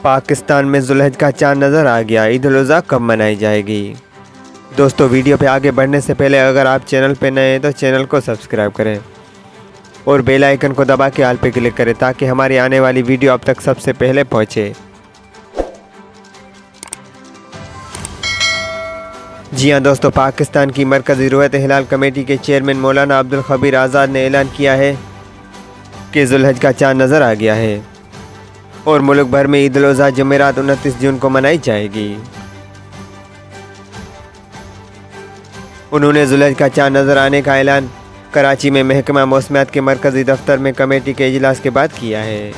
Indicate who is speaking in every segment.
Speaker 1: پاکستان میں ذوالحج کا چاند نظر آ گیا، عید الاضحیٰ کب منائی جائے گی؟ دوستو ویڈیو پہ آگے بڑھنے سے پہلے اگر آپ چینل پہ نئے ہیں تو چینل کو سبسکرائب کریں اور بیل آئیکن کو دبا کے آل پہ کلک کریں تاکہ ہماری آنے والی ویڈیو اب تک سب سے پہلے پہنچے۔ جی ہاں دوستو، پاکستان کی مرکزی رؤیت ہلال کمیٹی کے چیئرمین مولانا عبدالخبیر آزاد نے اعلان کیا ہے کہ ذوالحج کا چاند نظر آ گیا ہے اور ملک بھر میں عید الاضحیٰ جمعرات 29 جون کو منائی جائے گی۔ انہوں نے ذوالحج کا چاند نظر آنے کا اعلان کراچی میں محکمہ موسمیات کے مرکزی دفتر میں کمیٹی کے اجلاس کے بعد کیا ہے۔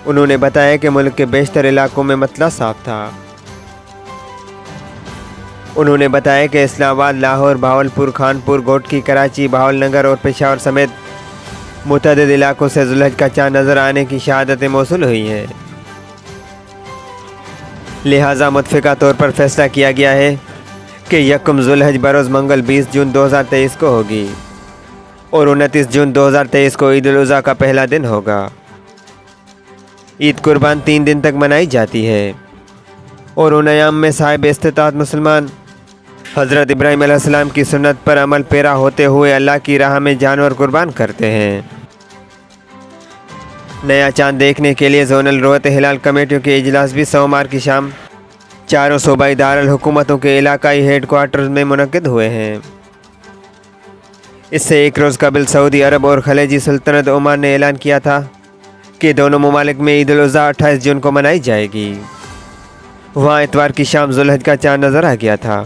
Speaker 1: انہوں نے بتایا کہ ملک کے بیشتر علاقوں میں مطلع صاف تھا۔ انہوں نے بتایا کہ اسلام آباد، لاہور، بہاولپور، خانپور، گوٹکی، کراچی، بہاول نگر اور پشاور سمیت متعدد علاقوں سے ذوالحج کا چاند نظر آنے کی شہادتیں موصول ہوئی ہیں۔ لہٰذا متفقہ طور پر فیصلہ کیا گیا ہے کہ یکم ذوالحج بروز منگل 20 جون 2023 کو ہوگی اور 29 جون 2023 کو عید الاضحیٰ کا پہلا دن ہوگا۔ عید قربان 3 دن تک منائی جاتی ہے اور ان ایام میں صاحب استطاعت مسلمان حضرت ابراہیم علیہ السلام کی سنت پر عمل پیرا ہوتے ہوئے اللہ کی راہ میں جانور قربان کرتے ہیں۔ نیا چاند دیکھنے کے لیے زونل رؤیت ہلال کمیٹیوں کے اجلاس بھی سوموار کی شام چاروں صوبائی دارالحکومتوں کے علاقائی ہیڈ کوارٹرز میں منعقد ہوئے ہیں۔ اس سے ایک روز قبل سعودی عرب اور خلیجی سلطنت عمان نے اعلان کیا تھا کہ دونوں ممالک میں عید الاضحیٰ 28 جون کو منائی جائے گی۔ وہاں اتوار کی شام ذوالحج کا چاند نظر آ گیا تھا۔